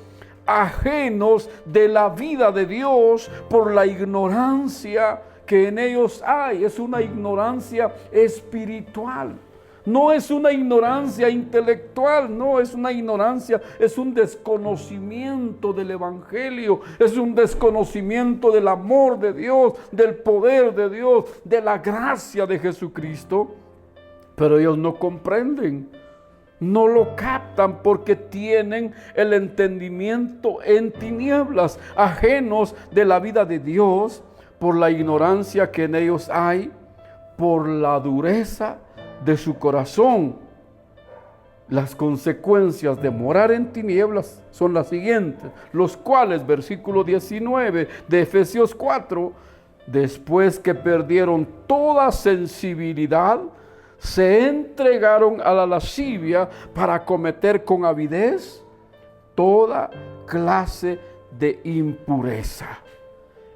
ajenos de la vida de Dios por la ignorancia que en ellos hay. Es una ignorancia espiritual. No es una ignorancia intelectual, no es una ignorancia, es un desconocimiento del Evangelio, es un desconocimiento del amor de Dios, del poder de Dios, de la gracia de Jesucristo. Pero ellos no comprenden, no lo captan porque tienen el entendimiento en tinieblas, ajenos de la vida de Dios por la ignorancia que en ellos hay, por la dureza de su corazón. Las consecuencias de morar en tinieblas son las siguientes, los cuales, versículo 19 de Efesios 4, después que perdieron toda sensibilidad, se entregaron a la lascivia para cometer con avidez toda clase de impureza.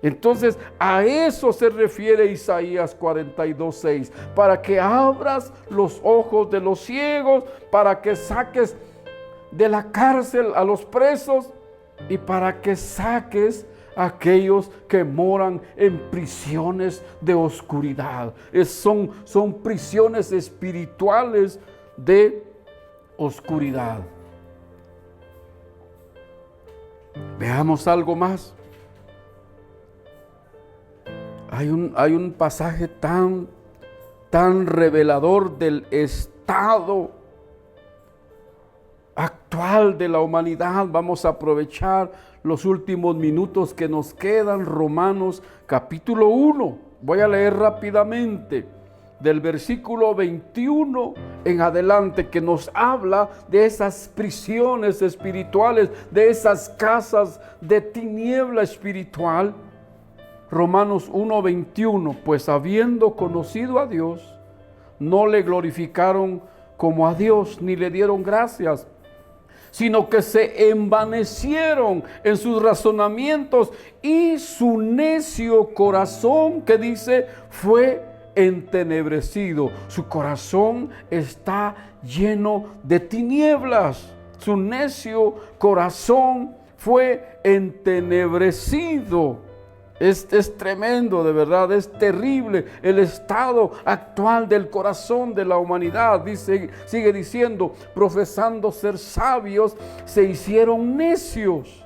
Entonces a eso se refiere Isaías 42:6, para que abras los ojos de los ciegos, para que saques de la cárcel a los presos y para que saques a aquellos que moran en prisiones de oscuridad. Son prisiones espirituales de oscuridad. Veamos algo más. Hay un pasaje tan revelador del estado actual de la humanidad. Vamos a aprovechar los últimos minutos que nos quedan. Romanos capítulo 1. Voy a leer rápidamente del versículo 21 en adelante, que nos habla de esas prisiones espirituales, de esas casas de tiniebla espiritual. Romanos 1:21, pues habiendo conocido a Dios, no le glorificaron como a Dios, ni le dieron gracias, sino que se envanecieron en sus razonamientos y su necio corazón, que dice, fue entenebrecido. Su corazón está lleno de tinieblas. Su necio corazón fue entenebrecido. Es tremendo, de verdad, es terrible el estado actual del corazón de la humanidad. Sigue diciendo, profesando ser sabios, se hicieron necios.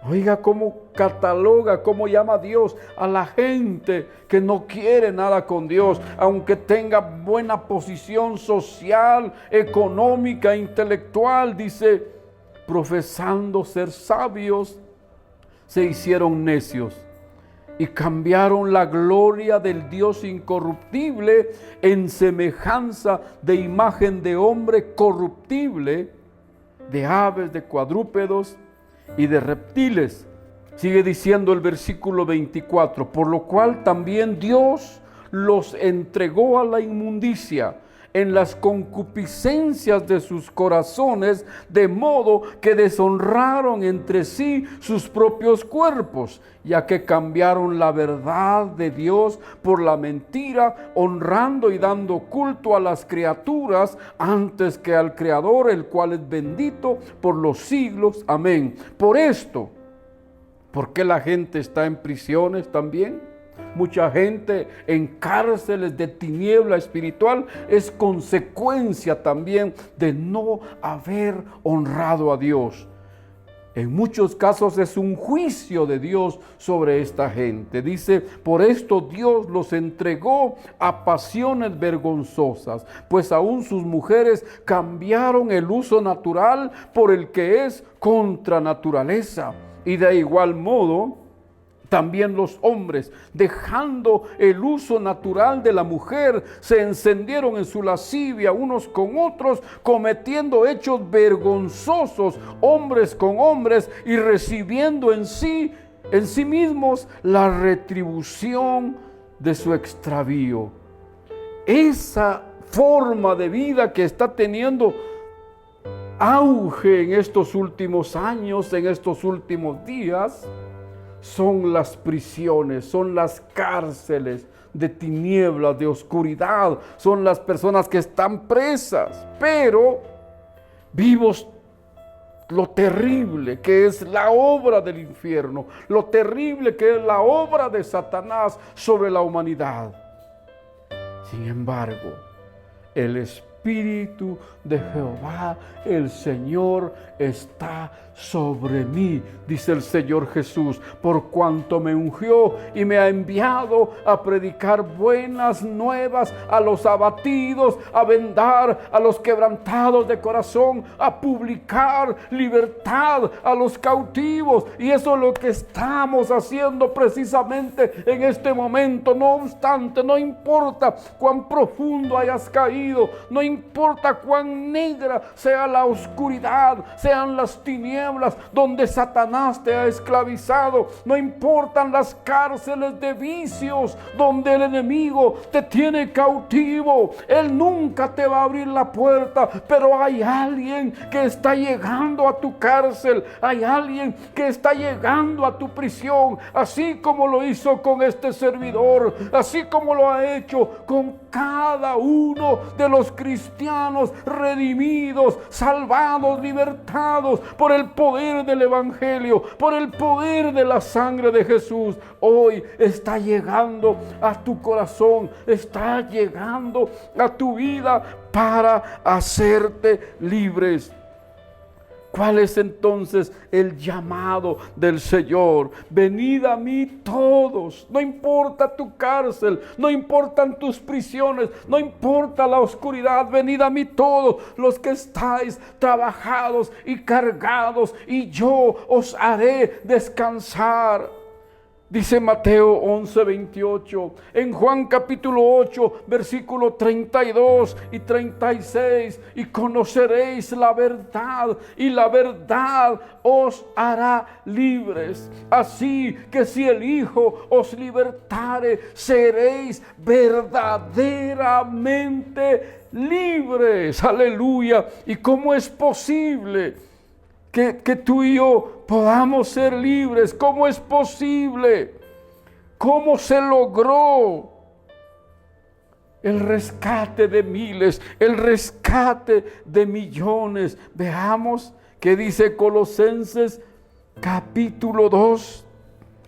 Oiga cómo cataloga, cómo llama Dios a la gente que no quiere nada con Dios, aunque tenga buena posición social, económica, intelectual. Dice, profesando ser sabios, se hicieron necios y cambiaron la gloria del Dios incorruptible en semejanza de imagen de hombre corruptible, de aves, de cuadrúpedos y de reptiles. Sigue diciendo el versículo 24, por lo cual también Dios los entregó a la inmundicia en las concupiscencias de sus corazones, de modo que deshonraron entre sí sus propios cuerpos, ya que cambiaron la verdad de Dios por la mentira, honrando y dando culto a las criaturas antes que al Creador, el cual es bendito por los siglos. Amén. Por esto, ¿por qué la gente está en prisiones también? Mucha gente en cárceles de tiniebla espiritual es consecuencia también de no haber honrado a Dios. En muchos casos es un juicio de Dios sobre esta gente. Dice, por esto Dios los entregó a pasiones vergonzosas, pues aún sus mujeres cambiaron el uso natural por el que es contra naturaleza. Y de igual modo, también los hombres, dejando el uso natural de la mujer, se encendieron en su lascivia unos con otros, cometiendo hechos vergonzosos, hombres con hombres, y recibiendo en sí mismos la retribución de su extravío. Esa forma de vida que está teniendo auge en estos últimos años, en estos últimos días, son las prisiones, son las cárceles de tinieblas, de oscuridad, son las personas que están presas, pero vimos lo terrible que es la obra del infierno, lo terrible que es la obra de Satanás sobre la humanidad. Sin embargo, el Espíritu de Jehová, el Señor, está sobre mí, dice el Señor Jesús, por cuanto me ungió y me ha enviado a predicar buenas nuevas a los abatidos, a vendar a los quebrantados de corazón, a publicar libertad a los cautivos. Y eso es lo que estamos haciendo precisamente en este momento. No obstante, no importa cuán profundo hayas caído, no importa cuán negra sea la oscuridad, sean las tinieblas donde Satanás te ha esclavizado, no importan las cárceles de vicios donde el enemigo te tiene cautivo, él nunca te va a abrir la puerta, pero hay alguien que está llegando a tu cárcel, hay alguien que está llegando a tu prisión, así como lo hizo con este servidor, así como lo ha hecho con cada uno de los cristianos redimidos, salvados, libertados por el poder del Evangelio, por el poder de la sangre de Jesús. Hoy está llegando a tu corazón, está llegando a tu vida para hacerte libres. ¿Cuál es entonces el llamado del Señor? Venid a mí todos, no importa tu cárcel, no importan tus prisiones, no importa la oscuridad, venid a mí todos los que estáis trabajados y cargados, y yo os haré descansar. Dice Mateo 11:28, en Juan capítulo 8, versículo 32 y 36, y conoceréis la verdad, y la verdad os hará libres. Así que si el Hijo os libertare, seréis verdaderamente libres. Aleluya. ¿Y cómo es posible que tú y yo podamos ser libres? ¿Cómo es posible? ¿Cómo se logró el rescate de miles, el rescate de millones? Veamos qué dice Colosenses capítulo 2.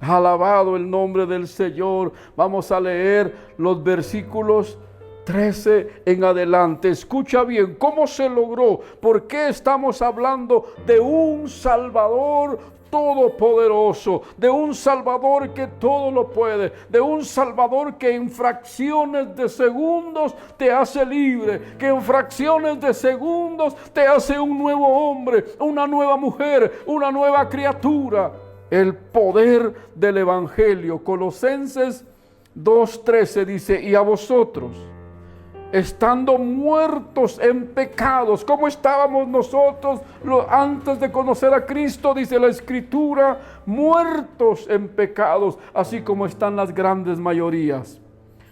Alabado el nombre del Señor. Vamos a leer los versículos 13 en adelante. Escucha bien, ¿cómo se logró? ¿Por qué estamos hablando de un Salvador todopoderoso, de un Salvador que todo lo puede, de un Salvador que en fracciones de segundos te hace libre, que en fracciones de segundos te hace un nuevo hombre, una nueva mujer, una nueva criatura? El poder del Evangelio. Colosenses 2:13 dice, y a vosotros, estando muertos en pecados. ¿Cómo estábamos nosotros antes de conocer a Cristo? Dice la Escritura, muertos en pecados, así como están las grandes mayorías.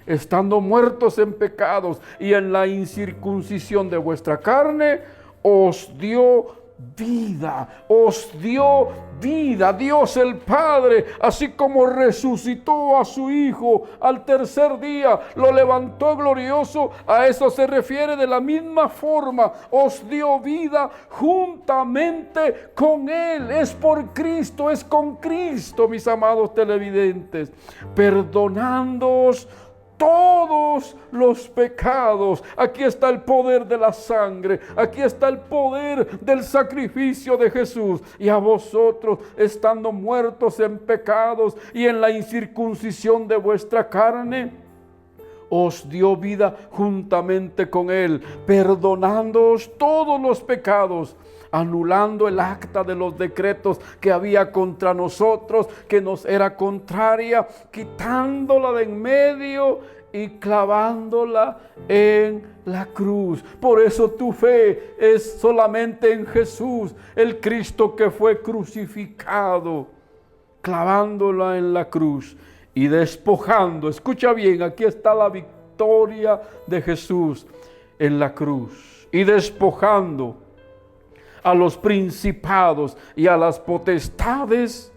estando muertos en pecados y en la incircuncisión de vuestra carne, os dio vida, Dios el Padre, así como resucitó a su Hijo al tercer día, lo levantó glorioso. A eso se refiere de la misma forma, os dio vida juntamente con Él. Es por Cristo, es con Cristo, mis amados televidentes, perdonándoos todos los pecados. Aquí está el poder de la sangre, aquí está el poder del sacrificio de Jesús. Y a vosotros, estando muertos en pecados y en la incircuncisión de vuestra carne, os dio vida juntamente con Él, perdonándoos todos los pecados, anulando el acta de los decretos que había contra nosotros, que nos era contraria, quitándola de en medio y clavándola en la cruz. Por eso tu fe es solamente en Jesús, el Cristo que fue crucificado, clavándola en la cruz y despojando. Escucha bien, aquí está la victoria de Jesús en la cruz. Y despojando a los principados y a las potestades,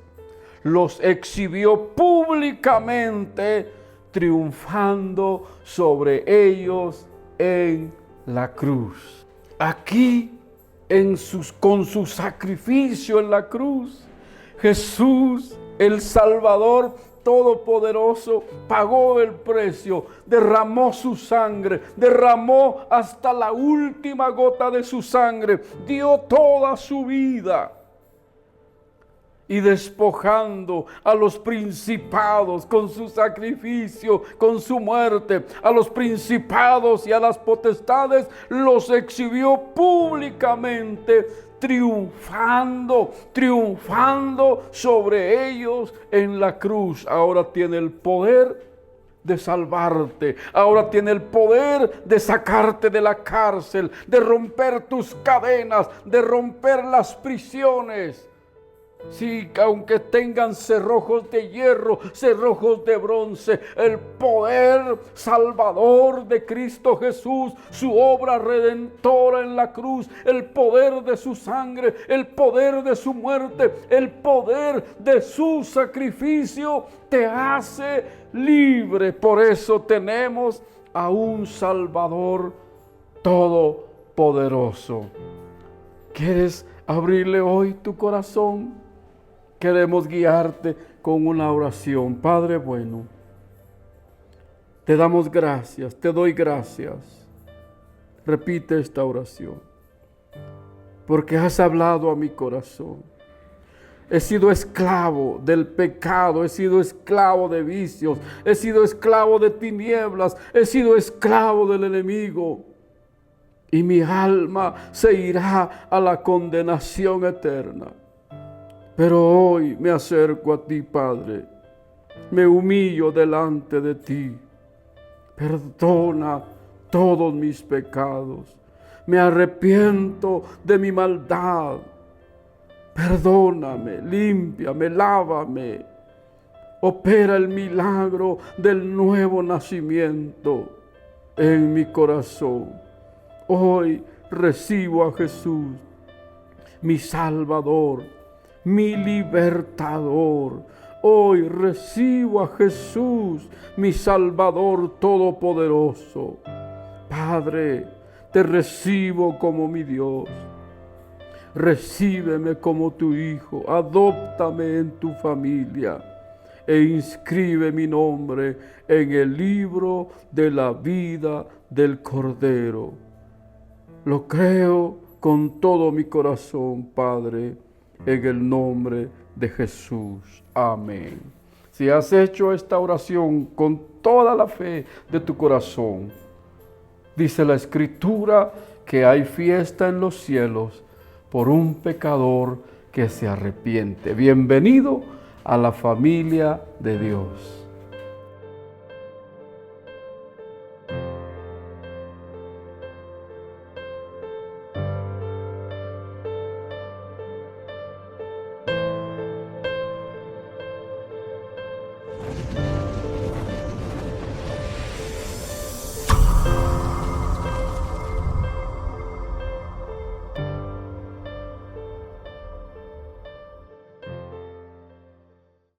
los exhibió públicamente, triunfando sobre ellos en la cruz. Aquí, con su sacrificio en la cruz, Jesús, el Salvador Todopoderoso, pagó el precio, derramó su sangre, derramó hasta la última gota de su sangre, dio toda su vida. Y despojando a los principados con su sacrificio, con su muerte, a los principados y a las potestades, los exhibió públicamente, triunfando sobre ellos en la cruz. Ahora tiene el poder de salvarte, ahora tiene el poder de sacarte de la cárcel, de romper tus cadenas, de romper las prisiones. Sí, aunque tengan cerrojos de hierro, cerrojos de bronce, el poder salvador de Cristo Jesús, su obra redentora en la cruz, el poder de su sangre, el poder de su muerte, el poder de su sacrificio te hace libre. Por eso tenemos a un Salvador todopoderoso. ¿Quieres abrirle hoy tu corazón? Queremos guiarte con una oración. Padre bueno, te damos gracias, te doy gracias. Repite esta oración, porque has hablado a mi corazón. He sido esclavo del pecado, he sido esclavo de vicios, he sido esclavo de tinieblas, he sido esclavo del enemigo. Y mi alma se irá a la condenación eterna. Pero hoy me acerco a ti, Padre. Me humillo delante de ti. Perdona todos mis pecados. Me arrepiento de mi maldad. Perdóname, límpiame, lávame. Opera el milagro del nuevo nacimiento en mi corazón. Hoy recibo a Jesús, mi Salvador, mi libertador. Hoy recibo a Jesús, mi Salvador todopoderoso. Padre, te recibo como mi Dios. Recíbeme como tu hijo, adóptame en tu familia e inscribe mi nombre en el libro de la vida del Cordero. Lo creo con todo mi corazón, Padre, en el nombre de Jesús. Amén. Si has hecho esta oración con toda la fe de tu corazón, dice la Escritura que hay fiesta en los cielos por un pecador que se arrepiente. Bienvenido a la familia de Dios.